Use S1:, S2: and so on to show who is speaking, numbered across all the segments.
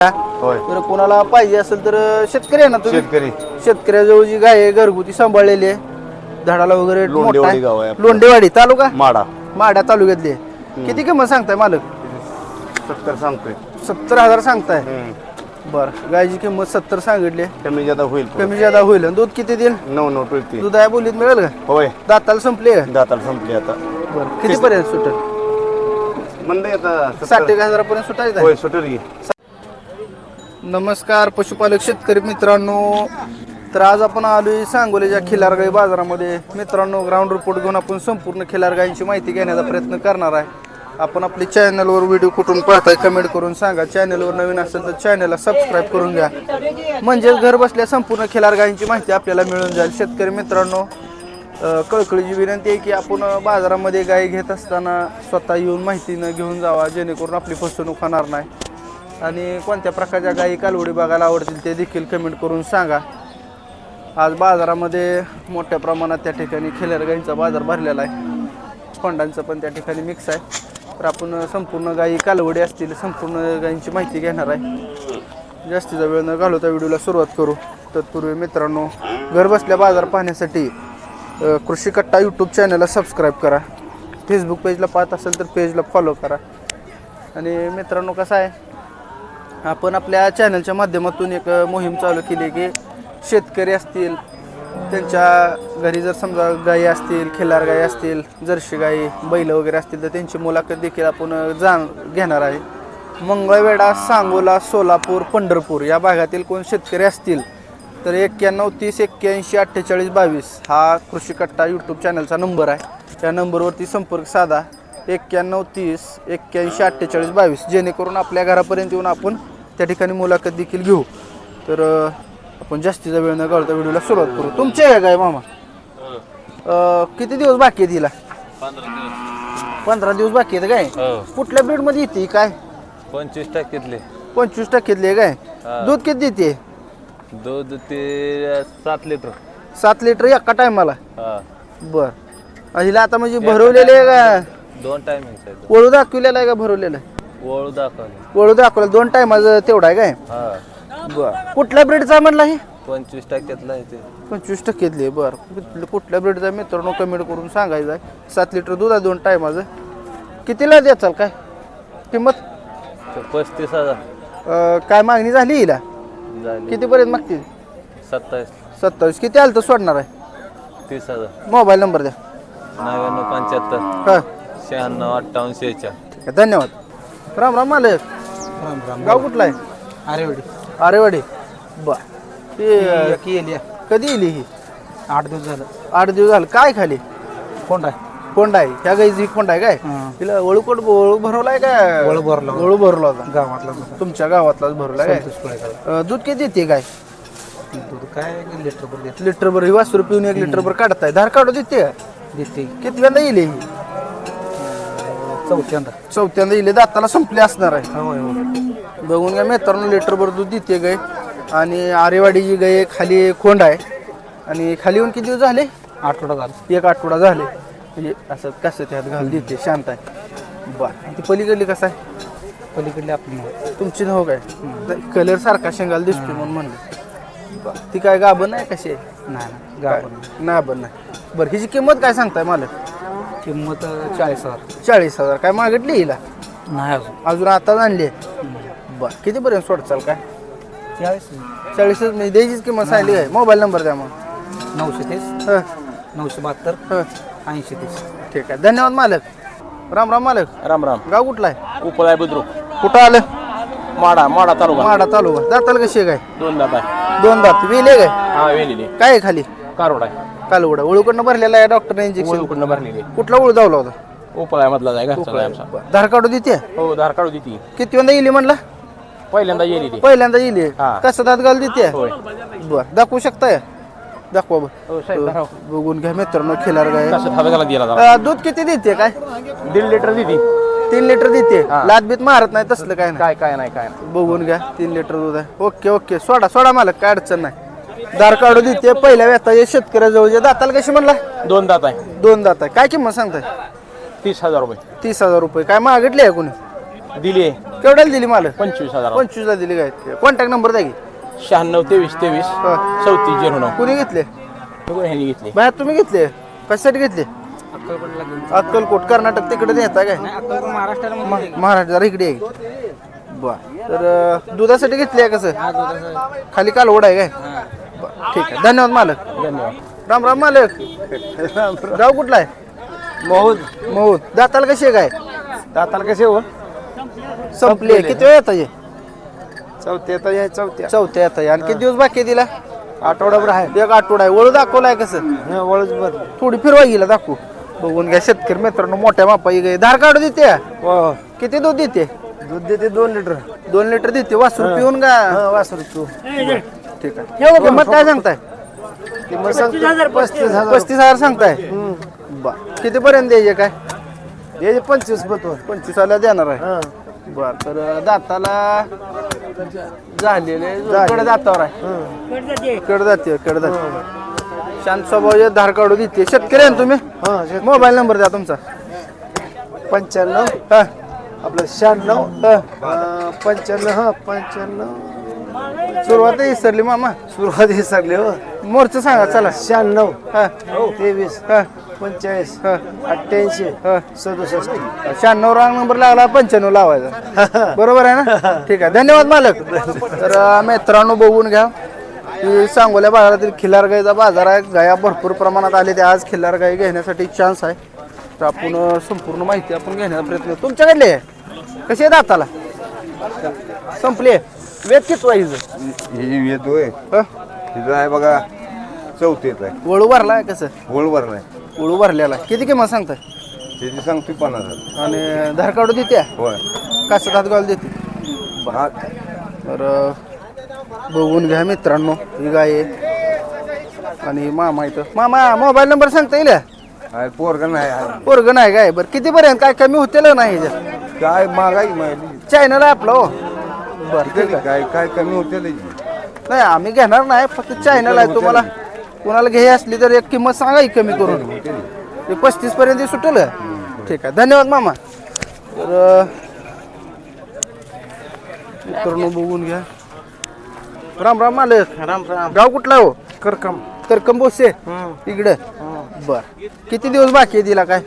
S1: होय.
S2: तर कोणाला पाहिजे असेल तर शेतकरी आहे ना तुम्ही?
S1: शेतकरी
S2: शेतकऱ्याजवळ जी गाय आहे घरगुती सांभाळलेली आहे, झाडाला वगैरे मोठा
S1: लोंढेवाडी
S2: आहे.
S1: गाव आहे आपलं.
S2: लोंढेवाडी तालुका
S1: माडा
S2: माढा तालुक्यातली आहे. किती किंमत सांगताय मालक?
S1: 70 सांगतोय.
S2: 70,000 सांगताय. बरं, गायची किंमत 70 सांगितली.
S1: कमी जादा होईल.
S2: कमी जादा होईल. आणि दूध किती देईल?
S1: 9 टोळती.
S2: दूध आहे बोलीत मिळेल का?
S1: होय,
S2: दाताला संपले का?
S1: दाताला संपली आता.
S2: बरं, किती पर्यंत सुटेल?
S1: म्हणलं आता
S2: 60,000 पर्यंत सुटायचं
S1: होय
S2: आहे.
S1: सुटेल की.
S2: नमस्कार पशुपालक शेतकरी मित्रांनो. तर आज आपण आलोय सांगोलीच्या खिलार गाई बाजारामध्ये. मित्रांनो, ग्राउंड रिपोर्ट घेऊन आपण संपूर्ण खिलार गायींची माहिती घेण्याचा प्रयत्न करणार आहे. आपण आपल्या चॅनलवर व्हिडिओ कुठून पाहताय कमेंट करून सांगा. चॅनलवर नवीन असेल तर चॅनलला सबस्क्राईब करून घ्या, म्हणजे घर बसल्या संपूर्ण खिलार गायींची माहिती आपल्याला मिळून जाईल. शेतकरी मित्रांनो, कळकळीची विनंती आहे की आपण बाजारामध्ये गाय घेत असताना स्वतः येऊन माहितीनं घेऊन जावा, जेणेकरून आपली फसवणूक होणार नाही. आणि कोणत्या प्रकारच्या गायी कालवडी बघायला आवडतील ते देखील कमेंट करून सांगा. आज बाजारामध्ये मोठ्या प्रमाणात त्या ठिकाणी खिलार गायींचा बाजार भरलेला आहे. खोंडांचं पण त्या ठिकाणी मिक्स आहे. तर आपण संपूर्ण गायी कालवडी असतील संपूर्ण गायींची माहिती घेणार आहे. जास्तीचा वेळ न घालवता व्हिडिओला सुरुवात करू. तत्पूर्वी मित्रांनो, घर बसल्या बाजार पाहण्यासाठी कृषी कट्टा यूट्यूब चॅनलला सबस्क्राईब करा. फेसबुक पेजला पाहत असेल तर पेजला फॉलो करा. आणि मित्रांनो, कसं आहे, आपण आपल्या चॅनलच्या माध्यमातून एक मोहीम चालू केली की शेतकरी असतील त्यांच्या घरी जर समजा गायी असतील, खिलार गायी असतील, जर्सी गायी, बैल वगैरे असतील तर त्यांची मुलाखत देखील आपण घेणार आहे. मंगळवेढा, सांगोला, सोलापूर, पंढरपूर या भागातील कोण शेतकरी असतील तर 91 30 81 48 22 हा कृषी कट्टा यूट्यूब चॅनलचा नंबर आहे. त्या नंबरवरती संपर्क साधा. 91 30 81 48 22, जेणेकरून आपल्या घरापर्यंत येऊन आपण त्या ठिकाणी मुलाखत देखील घेऊ. तर आपण जास्तीचा वेळ न घालता व्हिडिओला सुरुवात करू. तुमचे आहे काय मामा? किती दिवस बाकी आहे तिला? 15 दिवस बाकी आहेत काय? कुठल्या ब्रीडमध्ये येते काय?
S3: 25%
S2: 25% काय? दूध किती देते?
S3: दूध ते 7 लिटर.
S2: 7 लिटर एका टायमाला?
S3: हा,
S2: बर. हिला आता म्हणजे भरवलेले आहे का?
S3: 2 टायमिंग.
S2: वळू दाखवलेला आहे का भरवलेला आहे?
S3: वळू दाखवले.
S2: वळू दाखवलं 2 टायमाचं तेवढा आहे काय?
S3: हा,
S2: बर. कुठल्या ब्रीडचा म्हणला हे?
S3: 25% आहे ते.
S2: 25%. बरं, कुठल्या ब्रीडचा मित्रांनो कमेंट करून सांगायचं आहे. 7 लिटर दूध आहे 2 टायमाचं. कितीला द्याचाल काय किंमत?
S3: 35,000
S2: काय मागणी झाली हिला?
S3: झाली.
S2: कितीपर्यंत मागतील?
S3: 27.
S2: 27. किती आलं तर सोडणार आहे?
S3: 30,000.
S2: मोबाईल नंबर द्या.
S3: 9975
S2: हां,
S3: 96 58 46.
S2: ठीक आहे, धन्यवाद. राम राम मालक.
S4: राम राम.
S2: गाव कुठला आहे?
S4: आरेवाडी.
S2: आरेवाडी. बर. ते कधी येली ही?
S4: 8 दिवस झालं.
S2: 8 दिवस झालं. काय खाली?
S4: कोण आहे?
S2: कोंड आहे. ह्या गाईची कोंड आहे काय? तिला वळू भरवलाय काय?
S4: वळू भरला.
S2: वळू भरला होता
S4: गावातला
S2: तुमच्या गावातलाच भरला काय? दूध किती देते काय?
S4: दूध काय लिटरभर देते.
S2: लिटरभर ही वासरू पिऊन 1 लिटरभर काढताय. धार काढू देते का?
S4: देते.
S2: कितव्यांदा येईल ही? चौथ्यांदा येईल. दाताला संपले असणार आहे.
S4: होय होय.
S2: बघून घ्या मित्रांनो, लिटरभर दूध देते गाय. आणि आरेवाडीची गाय खाली खोंड आहे. आणि खाली येऊन किती दिवस झाले?
S4: आठवडा झाला.
S2: 1 आठवडा झाले. म्हणजे असं कसं त्यात घाल देते, शांत आहे. बरं. ती पलीकडली कसं आहे?
S4: पलीकडले आपली
S2: तुमची नाव काय? कलर सारखा शेंगाला दिसतो म्हणून म्हणलं. बरं. ती काय गाभण आहे कशी आहे?
S4: नाही गाव
S2: नाही बरं नाही. बरं, हिची किंमत काय सांगताय मला?
S4: किंमत 40,000.
S2: 40,000. काय मागितली हिला?
S4: नाही अजून.
S2: अजून आता आणली? बरं. कितीपर्यंत सोडचाल काय? 40 म्हणजे द्यायचीच किंमत सांगली काय? मोबाईल नंबर द्या मग.
S4: 930
S2: हं
S4: 972
S2: हं
S4: 8030.
S2: ठीक आहे, धन्यवाद मालक. राम राम मालक.
S1: राम राम.
S2: गाव कुठला आहे?
S1: उपळा बुद्रुक.
S2: कुठं आलं?
S1: माडा तालुका.
S2: माडा तालुका. दाताला कशी आहे काय?
S1: 2 दात आहे.
S2: 2 दात. वेले काय?
S1: हा, वेलेली
S2: काय आहे खाली?
S1: कारोड आहे.
S2: कालवडा. ओळूकडनं भरलेला आहे डॉक्टरने इंजेक्शन.
S1: ओळूकडनं भरलेली.
S2: कुठला ओळू धावला होता?
S1: उपळा मधला आहे घरचा आहे आमचा.
S2: धार काढू देते?
S1: हो, धार काढू देती.
S2: किती वेळा येईल म्हणला?
S1: पहिल्यांदा येली ती.
S2: पहिल्यांदा येईल.
S1: हा.
S2: कसं दात घाल देते?
S1: होय.
S2: बरं, दाखवू शकताय? दाखवा बरं.
S1: हो साहेब, धराव.
S2: बघून घ्या मित्रांनो, खिलार गाय.
S1: कसं थांबायला गेला जरा.
S2: दूध किती देते काय?
S1: 1.5 लिटर देती.
S2: 3 लिटर देते.
S1: हा.
S2: लात बीत मारत नाही तसलं काय नाही.
S1: काय नाही.
S2: बघून घ्या, 3 लिटर दूध आहे. ओके. सोडा मालक, काय अडचण नाही. दार काढू देते. पहिल्या व्यथा शेतकऱ्याजवळ. दाताला कशी म्हणला?
S1: 2 दात आहे.
S2: 2 दात आहे. काय किंमत सांगताय?
S1: 30,000 रुपये.
S2: 30,000 रुपये. काय मागितले आहे कोणी?
S1: दिली आहे
S2: केवढ्याला दिली मालक
S1: 25,000
S2: 25ला दिली काय कॉन्टॅक्ट नंबर द्या की
S1: 96 23 23 34 09
S2: कुणी घेतले
S1: ह्यांनी घेतली
S2: बाहेर तुम्ही घेतले कशासाठी घेतले अक्कलकोट कर्नाटक तिकडे नेता काय महाराष्ट्राला इकडे आहे बर तर दुधासाठी घेतली आहे कसं खाली कालवड आहे काय बरं, ठीक आहे धन्यवाद मालक
S1: धन्यवाद
S2: राम राम मालक गाव कुठला आहे महूद दाताला कशी आहे काय
S1: दाताला कसे हो
S2: संपली किती वेळ येता ये
S1: चौथ्या
S2: चौथ्या येता ये आणि किती दिवस बाकी आहे तिला आठवडाभर आहे एक आठवडा आहे वळू दाखवलाय कसं
S1: वळच बर
S2: थोडी फिरवा गेला दाखवू बघून घ्या शेतकरी मित्रांनो मोठ्या मापाई गे धार काढू देते किती दूध देते
S1: दूध देते 2 लिटर
S2: 2 लिटर देते वासरू पिऊन का
S1: वासरू तू
S2: ठीक आहे हे किंमत काय सांगताय 35,000 सांगताय बर किती पर्यंत द्यायचे काय
S1: हे 25 बतो
S2: 25 देणार आहे बर तर दाताला झालेले कडे दातावर आहे कडे जाते शांत स्वभाव धार काढू देते शेतकरी आहे ना तुम्ही मोबाईल नंबर द्या तुमचा
S1: 95
S2: हा
S1: आपलं 96 95
S2: सुरुवात विसरली मामा
S1: सुरुवात हे सगळे हो
S2: मोरचं सांगा चला
S1: 96
S2: हा
S1: 23
S2: हा
S1: 45
S2: हा
S1: 88
S2: हा
S1: 67
S2: 96 रांग नंबर लागला 95 लावायचा बरोबर आहे ना ठीक आहे धन्यवाद मालक तर मित्रांनो बघून घ्या की सांगोल्या बाजारातील खिल्लार गाईचा बाजार आहे गाया भरपूर प्रमाणात आले ते आज खिल्लार गाई घेण्यासाठी चान्स आहे तर आपण संपूर्ण माहिती आपण घेण्याचा प्रयत्न तुमच्याकडले आहे कशी आहे दाताला संपली वेद किती वाईज
S5: ही येतोय तिथं आहे बघा चौथीत आहे
S2: वळू भरला आहे कसं
S5: होळवर नाही
S2: वळू भरलेला आहे किती किंमत सांगताय
S5: त्याची सांगतोय 50,000
S2: आणि धार काढू देते
S5: होय
S2: कसं हात घालू देते तर बघून घ्या मित्रांनो ही गाय आहे आणि मामा इथं मामा मोबाईल नंबर सांगता येईल
S5: आहे पोरगं नाही आहे.
S2: पोरग नाही काय बरं किती पर्यंत काय कमी होतील नाही
S5: काय महागाई माहिती
S2: चॅनल आहे आपलं हो बरं ठीक आहे
S5: काय काय कमी होते
S2: नाही आम्ही घेणार नाही फक्त चॅनल आहे तुम्हाला कोणाला घ्यायची असली तर एक किंमत सांगा ही कमी करून ते 35 पर्यंत सुटेल ठीक आहे धन्यवाद मामा तर मित्रांनो बघून घ्या राम राम मालक
S1: राम राम
S2: गाव कुठला हो
S1: करकम
S2: बोसे इकडे बर किती दिवस बाकी आहे तिला काय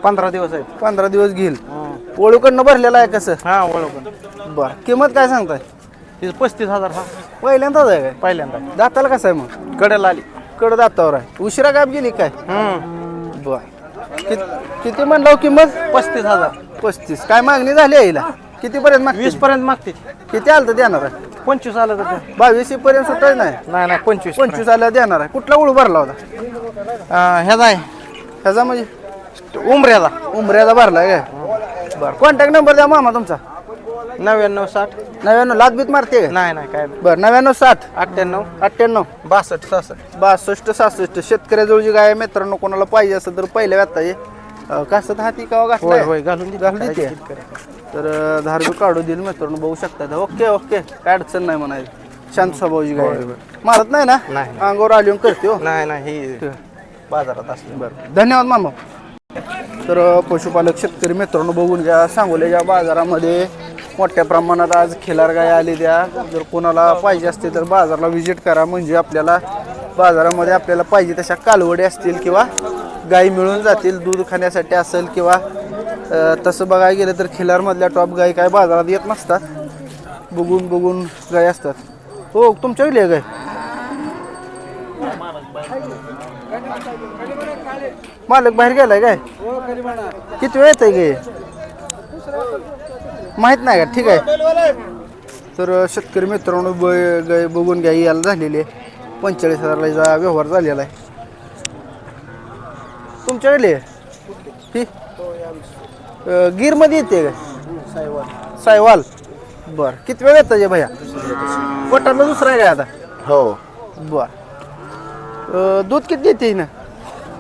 S1: 15 दिवस आहेत
S2: 15 दिवस घेईल ओळूकडनं भरलेला आहे कसं
S1: हा ओळखून
S2: बर किंमत काय सांगताय
S1: तिचं 35,000 हा
S2: पहिल्यांदाच आहे काय
S1: पहिल्यांदा
S2: दाताला कसं आहे मग
S1: कडेला आली
S2: कड दातावर आहे उशिरा गाप गेली काय बर किती म्हणलं किंमत
S1: 35,000
S2: 35 काय मागणी झाली आहे हिला किती पर्यंत मागते
S1: 20 पर्यंत मागते
S2: किती आलं तर देणार आहे
S1: 25 आलं तर
S2: 22 पर्यंत सुटायचं नाही
S1: नाही 25
S2: 25 आलं देणार आहे कुठला उळू भरला होता
S1: ह्याचा आहे
S2: ह्याचा म्हणजे
S1: उमऱ्याला
S2: उमऱ्याचा भरलाय काय बरं कॉन्टॅक्ट नंबर द्या मामा तुमचा
S1: 99 60
S2: 99 लात बीत मारते काय
S1: नाही काय
S2: बरं 99 60
S1: 98
S2: 98
S1: 62 66
S2: 62 66 शेतकऱ्याजवळची गाय आहे मित्रांनो कोणाला पाहिजे असेल तर पहिल्या व्यथा ये कसं हाती का घातलाय
S1: होय घालून
S2: घालून देते तर धारबी काढू देईल मित्रांनो बघू शकता ओके ओके काय अडचण नाही म्हणायची शांत स्वभावची गाय आहे. मारत नाही ना
S1: नाही.
S2: अंगावर आली करते हो
S1: नाही ही बाजारात असले
S2: बरं धन्यवाद मामा तर पशुपालक शेतकरी मित्रांनो बघून घ्या सांगोल्याच्या बाजारामध्ये मोठ्या प्रमाणात आज खिलार गाय आली द्या जर कोणाला पाहिजे असते तर बाजारला व्हिजिट करा म्हणजे आपल्याला बाजारामध्ये आपल्याला पाहिजे तशा कालवडी असतील किंवा गाई मिळून जातील दूध खाण्यासाठी असेल किंवा तसं बघायला गेलं तर खिलारमधल्या टॉप गाई काय बाजारात येत नसतात बघून गाय असतात हो तुमच्याकडे आहे गाय मालक बाहेर गेलाय काय किती वेळ येत आहे गाय माहित नाही का ठीक आहे तर शेतकरी मित्रांनो गाय बघून गाय यायला झालेली आहे 45,000ला व्यवहार झालेला आहे तुमच्याकडे ही गिरमध्ये येते का सायवाल बर किती वेळ येतं भैया पोटाला दुसरा आहे काय आता
S1: हो
S2: बर दूध किती देते ना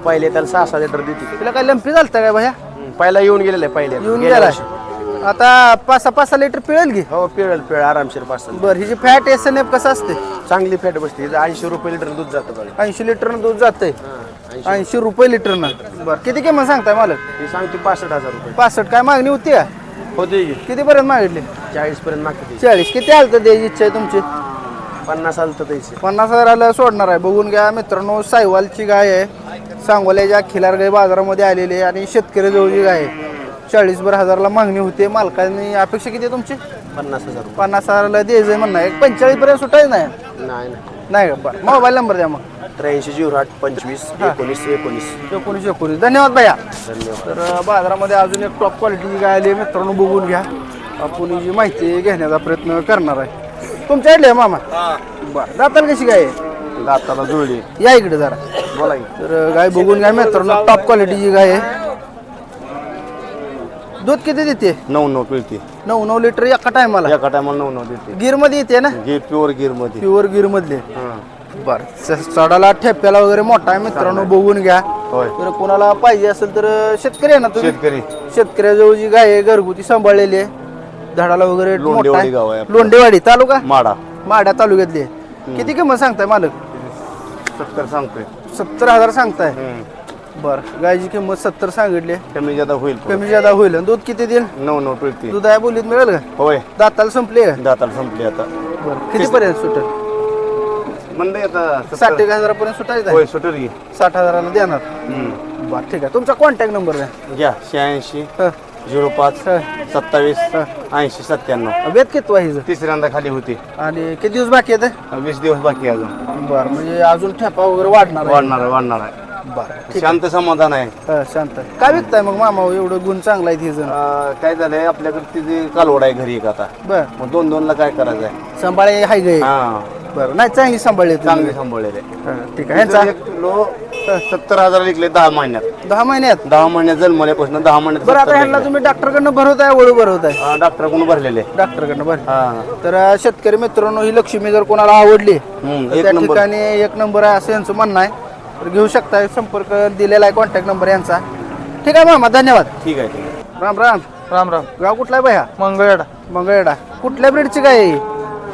S1: पहिले त्याला 6 लिटर देते
S2: तिला काय लंपी झालता काय भैया
S1: पहिला येऊन गेलेलं आहे पहिले
S2: येऊन गेलाय आता 5-6 लिटर पिळेल की
S1: हो पिळ आरामशीर पासून
S2: बर हिची फॅट SNF कसं असते
S1: चांगली फॅट बसते 80 रुपये लिटर दूध जातं बघा
S2: 80 लिटरनं दूध जातंय 80 रुपये लिटरनं बरं किती किंमत सांगताय मालक
S1: ही सांगते 65,000 रुपये
S2: 65 काय मागणी होती का
S1: होते की
S2: कितीपर्यंत मागितले?
S1: 40 पर्यंत मागते
S2: 40. किती आलं तर द्यायची इच्छा आहे तुमची?
S1: 50 आलं तर द्यायचे.
S2: 50,000ला सोडणार आहे. बघून घ्या मित्रांनो, सायवालची गाय आहे. सांगोल्याच्या खिलार गाय बाजारामध्ये आलेली आहे आणि शेतकरी जवळची गाय आहे. 40,000ला मागणी होते. मालकांनी अपेक्षा किती आहे तुमची?
S1: 50,000 रुपये.
S2: 50,000ला द्यायचं म्हणणं आहे. 45 पर्यंत सुटायचं नाही
S1: नाही
S2: नाही का? बरं, मोबाईल नंबर द्या मग.
S1: 8308 25 19 19.
S2: 1919. धन्यवाद भैया.
S1: धन्यवाद.
S2: तर बाजारामध्ये अजून एक टॉप क्वालिटीची गाय आली आहे. मित्रांनो बघून घ्या. आपण जी माहिती घेण्याचा प्रयत्न करणार आहे. तुमच्याकडले आहे मामा? बरं, दाताला कशी गाय आहे?
S1: दाताला जुळली.
S2: या इकडे जरा.
S1: बोला की.
S2: तर गाय बघून घ्या मित्रांनो, टॉप क्वालिटीची गाय आहे. दूध किती देते?
S1: 9 पिळते.
S2: 9 लिटर एका टायमाला.
S1: एका टायमाला 9 देते.
S2: गिर मध्ये येते ना?
S1: प्युअर गिर मध्ये.
S2: प्युअर गिर मधले.
S1: हां.
S2: बर, चढाला ठेप्याला वगैरे मोठा आहे मित्रांनो, बघून घ्या.
S1: होय.
S2: तर कोणाला पाहिजे असेल तर शेतकरी आहे ना तुम्ही?
S1: शेतकरी.
S2: शेतकऱ्याजवळ जी गाय आहे घरगुती सांभाळलेली आहे. झाडाला वगैरे मोठा
S1: लोंढेवाडी गाव आहे
S2: आहे.
S1: आपलं.
S2: लोंढेवाडी तालुका
S1: माडा.
S2: माड्या तालुक्यातली आहे. किती किंमत सांगताय मालक?
S1: 70 सांगतोय.
S2: 70,000 सांगताय. बर, गायची किंमत 70 सांगितली.
S1: कमी जादा होईल.
S2: कमी जादा होईल. दूध किती देईल?
S1: 9 पिळते.
S2: दूध आहे बोलीत मिळेल का?
S1: होय.
S2: दाताला संपले का?
S1: दाताला संपली आता.
S2: बरं, किती पर्यंत सुटेल?
S1: म्हणलं आता
S2: 60,000 पर्यंत सुटायचं
S1: होय
S2: आहे.
S1: सुटेल की.
S2: 60,000ला देणार. बरं, ठीक आहे. तुमचा कॉन्टॅक्ट नंबर द्या.
S1: घ्या 86
S2: हं.
S1: 05
S2: हं.
S1: 27 80 97.
S2: वेद किती वाहिज
S1: तिसऱ्यांदा खाली होती.
S2: आणि किती दिवस बाकी आहेत?
S1: 20 दिवस बाकी आहे अजून.
S2: बरं, म्हणजे अजून ठेपा वगैरे वाढणार आहे.
S1: वाढणार आहे.
S2: बरं, ठीक
S1: शांत समाधान आहे.
S2: आहे. शांत आहे. काय विकताय मग मामा? एवढं गुण चांगला आहे हे जण.
S1: काय झालंय आपल्याकडे तिथे कालवड आहे घरी एक आता.
S2: बर,
S1: मग 2 ला काय करायचं आहे.
S2: सांभाळे हाय गे.
S1: हा
S2: बरं, नाही चांगली सांभाळली तुम्ही.
S1: चांगले सांभाळलेले.
S2: ठीक आहे. ह्यांचा
S1: 70,000 विकले 10 महिन्यात.
S2: 10 महिन्यात.
S1: 10 महिन्यात जन्मल्यापासून 10 महिन्यात.
S2: बरं, आता ह्यांना तुम्ही डॉक्टरकडनं भरवताय वळू भरवताय?
S1: डॉक्टरकडून भरलेले.
S2: डॉक्टरकडनं भर.
S1: हा.
S2: तर शेतकरी मित्रांनो, ही लक्ष्मी जर कोणाला आवडली तर
S1: एक
S2: त्या
S1: नंबर.
S2: ठिकाणी 1 नंबर आहे असं यांचं म्हणणं आहे. तर घेऊ शकताय. संपर्क दिलेला आहे, कॉन्टॅक्ट नंबर यांचा. ठीक आहे मामा, धन्यवाद.
S1: ठीक आहे.
S2: राम राम.
S4: राम राम.
S2: गाव कुठला आहे भैया?
S4: मंगळवेढा.
S2: मंगळवेढा. कुठल्या ब्रीडची गाय आहे?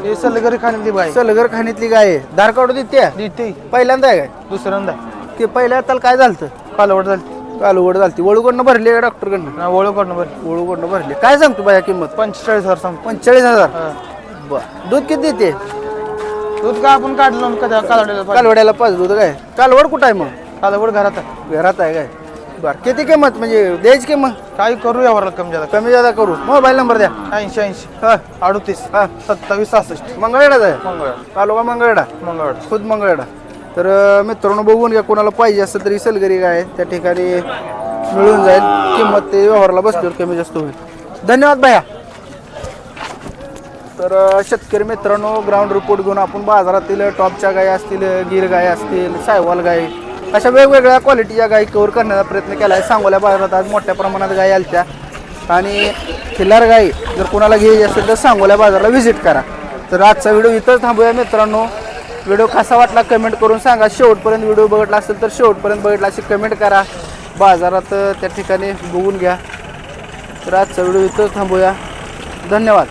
S4: हे सलगरी खाण्यातली बाई.
S2: सलगर खाणीतली गाय आहे. धार काढू देते?
S4: देते.
S2: पहिल्यांदा आहे काय?
S4: दुसऱ्यांदा
S2: की पहिल्या त्याला काय झालं?
S4: कालवड झाली.
S2: कालवड झाली. वळूकडनं भरली आहे डॉक्टरकडनं?
S4: ओळख करणं बरं.
S2: वळूकडनं भरली. काय सांगतो बाया किंमत?
S4: 45,000 सांग.
S2: 45,000. बर, दूध किती देते?
S4: दूध का आपण काढलं कधी कालवड्याला
S2: कालवड्याला 5 दूध काय? कालवड कुठं आहे मग?
S4: कालवड घरात आहे.
S2: घरात आहे काय? बर, किती किंमत म्हणजे द्यायची किंमत?
S4: काही करू यावर कमी जादा.
S2: कमी जादा करू. मोबाईल नंबर द्या.
S4: 80
S2: हा
S4: 38
S2: हा.
S4: 27 66.
S2: मंगळवेढाच आहे.
S4: मंगळवेढा.
S2: तालुका मंगळवेढा.
S4: मंगळवेढा.
S2: खुद मंगळवेढा. तर मित्रांनो बघून घ्या, कोणाला पाहिजे असेल तरी सलगरी गाय आहे, त्या ठिकाणी मिळून जाईल. किंमत ते व्यवहाराला बसल्यावर कमी जास्त होईल. धन्यवाद भैया. तर शेतकरी मित्रांनो, ग्राउंड रिपोर्ट घेऊन आपण बाजारातील टॉपच्या गाय असतील, गिर गाय असतील, सायवाल गाय, अशा वेगवेगळ्या क्वालिटीच्या गायी कव्हर करण्याचा प्रयत्न केला आहे. सांगोल्या बाजारात आज मोठ्या प्रमाणात गायी आल्या आणि खिल्लार गायी जर कोणाला घ्यायची असेल तर सांगोल्या बाजाराला व्हिजिट करा. तर आजचा व्हिडिओ इथंच थांबूया मित्रांनो. व्हिडिओ कसा वाटला कमेंट करून सांगा. शेवटपर्यंत व्हिडिओ बघितला असेल तर शेवटपर्यंत बघितला अशी कमेंट करा. बाजारात त्या ठिकाणी बघून घ्या. तर आजचा व्हिडिओ इथंच थांबूया. धन्यवाद.